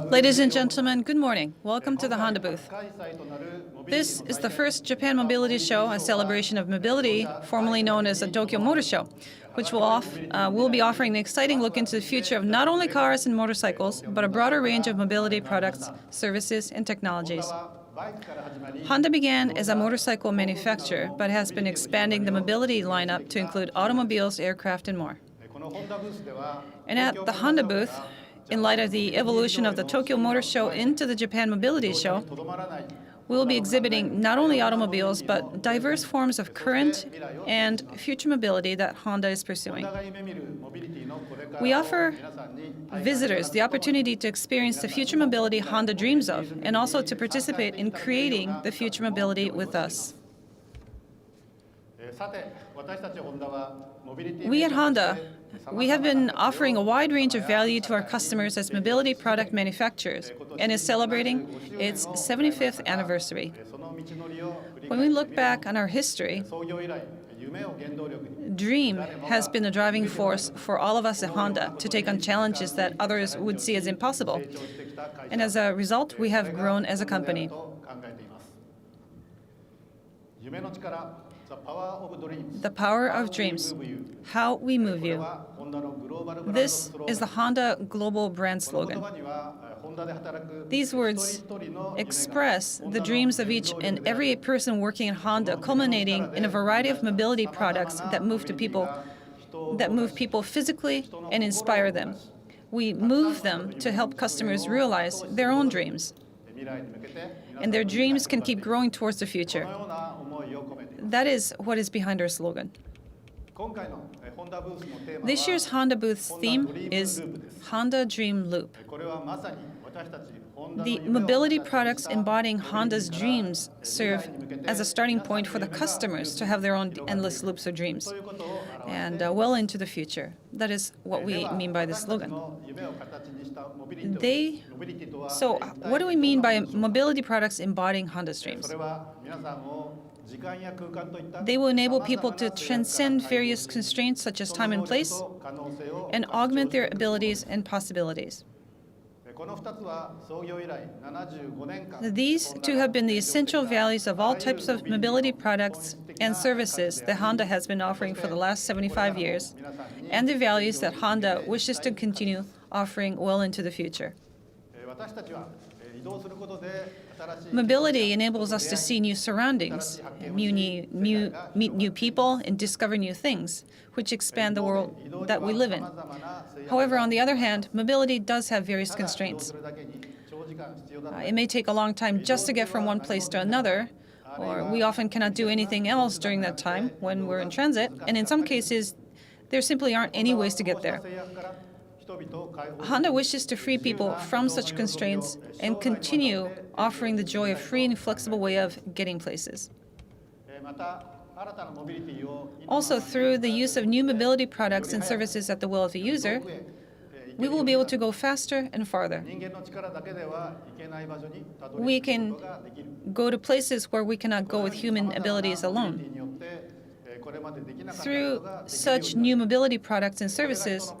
Ladies and gentlemen, good morning. Welcome to the Honda booth. This is the first Japan Mobility Show, a celebration of mobility, formerly known as the Tokyo Motor Show, which will be offering an exciting look into the future of not only cars and motorcycles, but a broader range of mobility products, services, and technologies. Honda began as a motorcycle manufacturer, but has been expanding the mobility lineup to include automobiles, aircraft, and more. And at the Honda booth, in light of the evolution of the Tokyo Motor Show into the Japan Mobility Show, we will be exhibiting not only automobiles, but diverse forms of current and future mobility that Honda is pursuing. We offer visitors the opportunity to experience the future mobility Honda dreams of, and also to participate in creating the future mobility with us. We at Honda, we have been offering a wide range of value to our customers as mobility product manufacturers, and is celebrating its 75th anniversary. When we look back on our history, dream has been the driving force for all of us at Honda to take on challenges that others would see as impossible. And as a result, we have grown as a company. The power of dreams, how we move you. This is the Honda global brand slogan. These words express the dreams of each and every person working at Honda, culminating in a variety of mobility products that move people physically and inspire them. We move them to help customers realize their own dreams. And their dreams can keep growing towards the future. That is what is behind our slogan. This year's Honda booth's theme is Honda Dream Loop. The mobility products embodying Honda's dreams serve as a starting point for the customers to have their own endless loops of dreams, and well into the future. That is what we mean by this slogan. So what do we mean by mobility products embodying Honda's dreams? They will enable people to transcend various constraints such as time and place, and augment their abilities and possibilities. These two have been the essential values of all types of mobility products and services that Honda has been offering for the last 75 years, and the values that Honda wishes to continue offering well into the future. Mobility enables us to see new surroundings, meet new people, and discover new things, which expand the world that we live in. However, on the other hand, mobility does have various constraints. It may take a long time just to get from one place to another, or we often cannot do anything else during that time when we're in transit, and in some cases, there simply aren't any ways to get there. Honda wishes to free people from such constraints and continue offering the joy of free and flexible way of getting places. Also, through the use of new mobility products and services at the will of the user, we will be able to go faster and farther. We can go to places where we cannot go with human abilities alone. Through such new mobility products and services,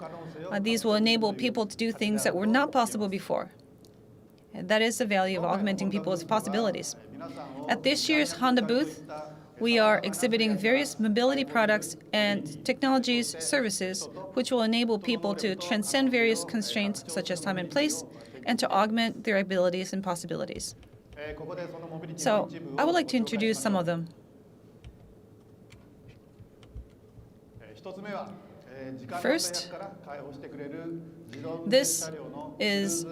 these will enable people to do things that were not possible before. And that is the value of augmenting people's possibilities. At this year's Honda booth, we are exhibiting various mobility products and technologies, services, which will enable people to transcend various constraints such as time and place, and to augment their abilities and possibilities. So I would like to introduce some of them. First, This is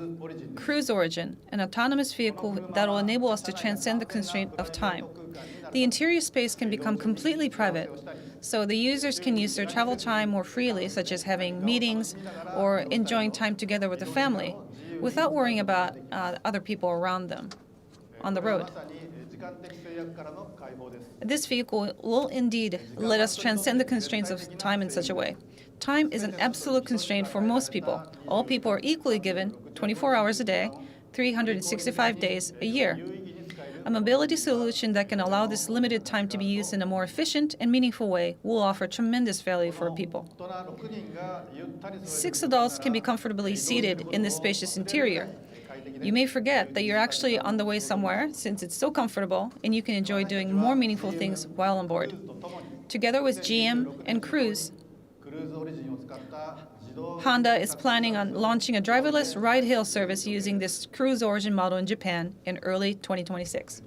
Cruise Origin, an autonomous vehicle that will enable us to transcend the constraint of time. The interior space can become completely private, so the users can use their travel time more freely, such as having meetings or enjoying time together with the family, without worrying about other people around them on the road. This vehicle will indeed let us transcend the constraints of time in such a way. Time is an absolute constraint for most people. All people are equally given 24 hours a day, 365 days a year. A mobility solution that can allow this limited time to be used in a more efficient and meaningful way will offer tremendous value for people. 6 adults can be comfortably seated in this spacious interior. You may forget that you're actually on the way somewhere since it's so comfortable and you can enjoy doing more meaningful things while on board. Together with GM and Cruise, Honda is planning on launching a driverless ride-hail service using this Cruise Origin model in Japan in early 2026.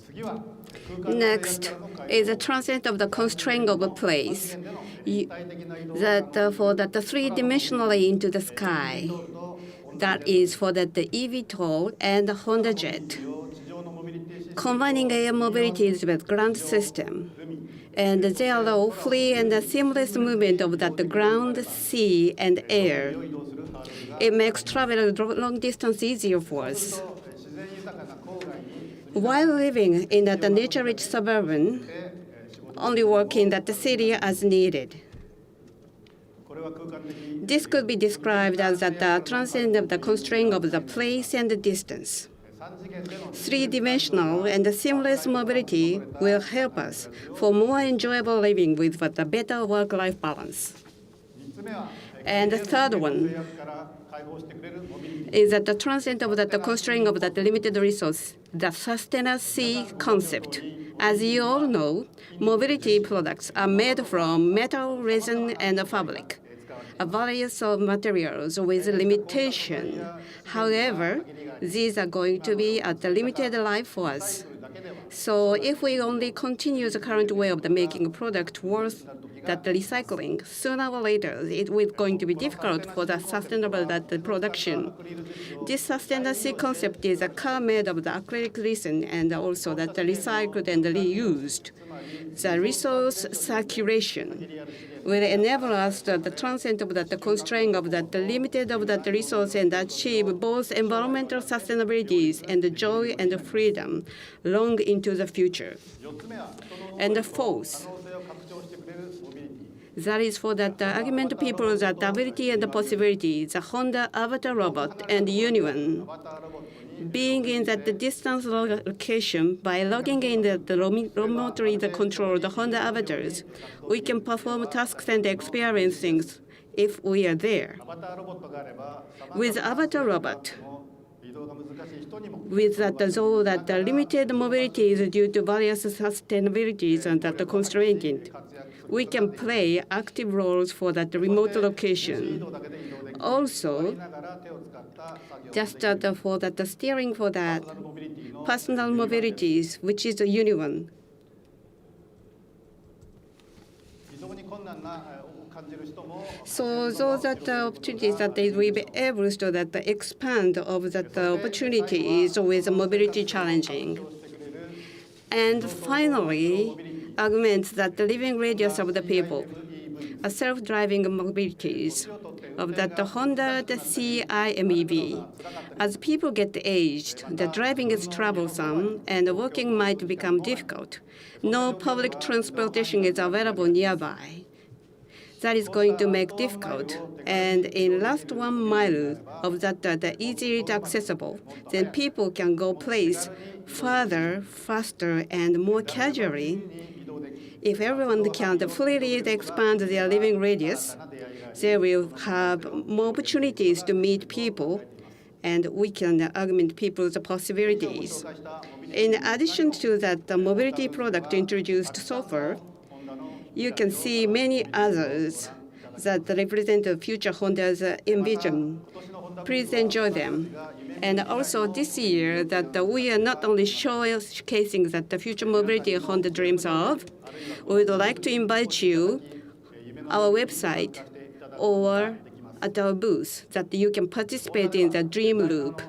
Next is the transcend of the constraint of a place. For that three-dimensionally into the sky. That is for the eVTOL and the Honda Jet. Combining air mobilities with ground system. And they allow free and seamless movement of the ground, sea, and air. It makes travel long distance easier for us. While living in the nature-rich suburban, only work in the city as needed. This could be described as the transcend of the constraint of the place and the distance. Three-dimensional and seamless mobility will help us for more enjoyable living with a better work-life balance. And the third one is that the transcend of the constraint of the limited resource, the sustainability concept. As you all know, mobility products are made from metal, resin, and fabric, a variety of materials with limitation. However, these are going to be at a limited life for us. So if we only continue the current way of making a product worth that recycling, sooner or later it will going to be difficult for the sustainable production. This sustainability concept is a car made of the acrylic resin and also that recycled and reused. The resource circulation will enable us to transcend of the constraint of the limited of the resource and achieve both environmental sustainability and joy and freedom long into the future. And the fourth, that is for that augment people's ability and the possibility, the Honda Avatar Robot and Union. Being in that distance location by logging in the remotely controlled Honda avatars, we can perform tasks and experience things if we are there. With Avatar Robot, with though that limited mobility is due to various sustainabilities and that constraint, we can play active roles for that remote location. Also, just for that steering for that personal mobilities, which is a union. So those are the opportunities that they will be able to that expand of that opportunities with mobility challenging. And finally, augment that the living radius of the people, a self-driving mobilities of that the Honda the CIMEV. As people get aged, the driving is troublesome and walking might become difficult. No public transportation is available nearby. That is going to make difficult. And in last 1 mile of that the easily accessible, then people can go place further, faster, and more casually. If everyone can freely expand their living radius, they will have more opportunities to meet people, and we can augment people's possibilities. In addition to that, the mobility product introduced so far, you can see many others that represent the future Honda's envision. Please enjoy them. And also this year that we are not only showcasing that the future mobility Honda dreams of, we would like to invite you our website or at our booth that you can participate in the dream loop.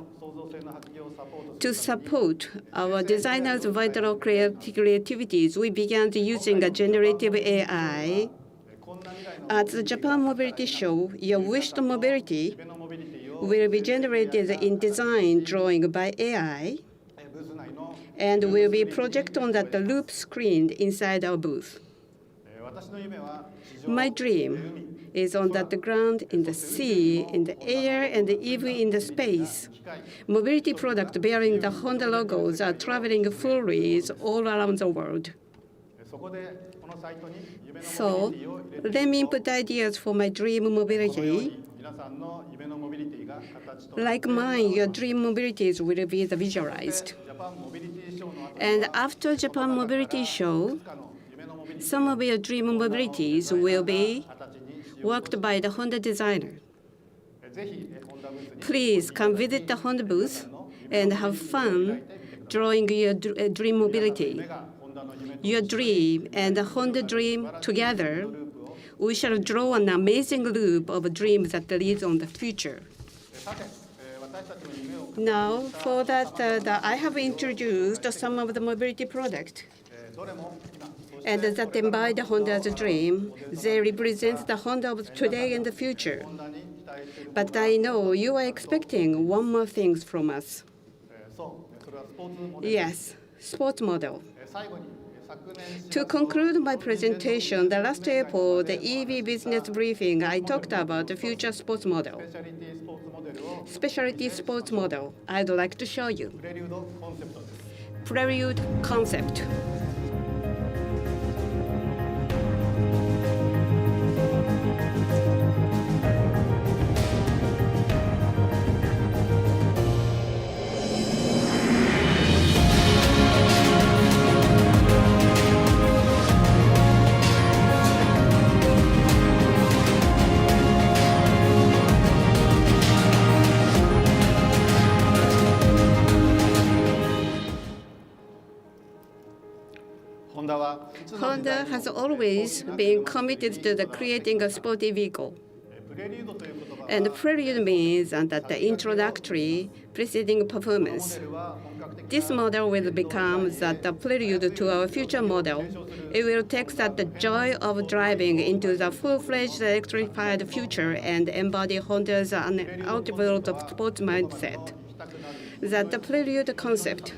To support our designers' vital creativities, we began using a generative AI. At the Japan Mobility Show, your wished mobility will be generated in design drawing by AI and will be projected on the loop screen inside our booth. My dream is on the ground, in the sea, in the air, and even in the space. Mobility products bearing the Honda logos are traveling fully all around the world. So let me input ideas for my dream mobility. Like mine, your dream mobilities will be visualized. And after Japan Mobility Show, some of your dream mobilities will be worked by the Honda designer. Please come visit the Honda booth and have fun drawing your dream mobility. Your dream and the Honda dream together, we shall draw an amazing loop of dreams that leads on the future. Now, for that, I have introduced some of the mobility products. And that embody Honda's dream. They represent the Honda of today and the future. But I know you are expecting one more thing from us. Yes, sports model. To conclude my presentation, the last April, the EV business briefing, I talked about the future sports model. Specialty sports model. I'd like to show you. Prelude concept. Honda has always been committed to creating a sporty vehicle. And prelude means that the introductory preceding performance. This model will become the prelude to our future model. It will take the joy of driving into the full-fledged electrified future and embody Honda's unalterable sports mindset. The prelude concept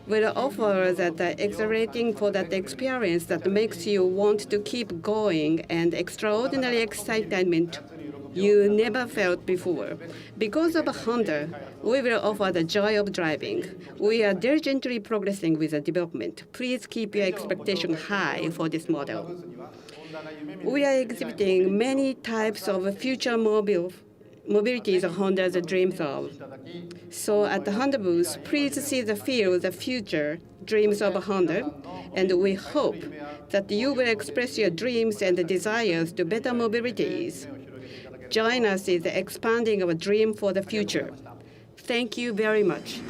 will offer that exhilarating for that experience that makes you want to keep going and extraordinary excitement you never felt before. Because of Honda, we will offer the joy of driving. We are diligently progressing with the development. Please keep your expectation high for this model. We are exhibiting many types of future mobilities Honda's dreams of. So at the Honda booth, please see the future dreams of Honda, and we hope that you will express your dreams and desires to better mobilities. Join us in expanding our dream for the future. Thank you very much.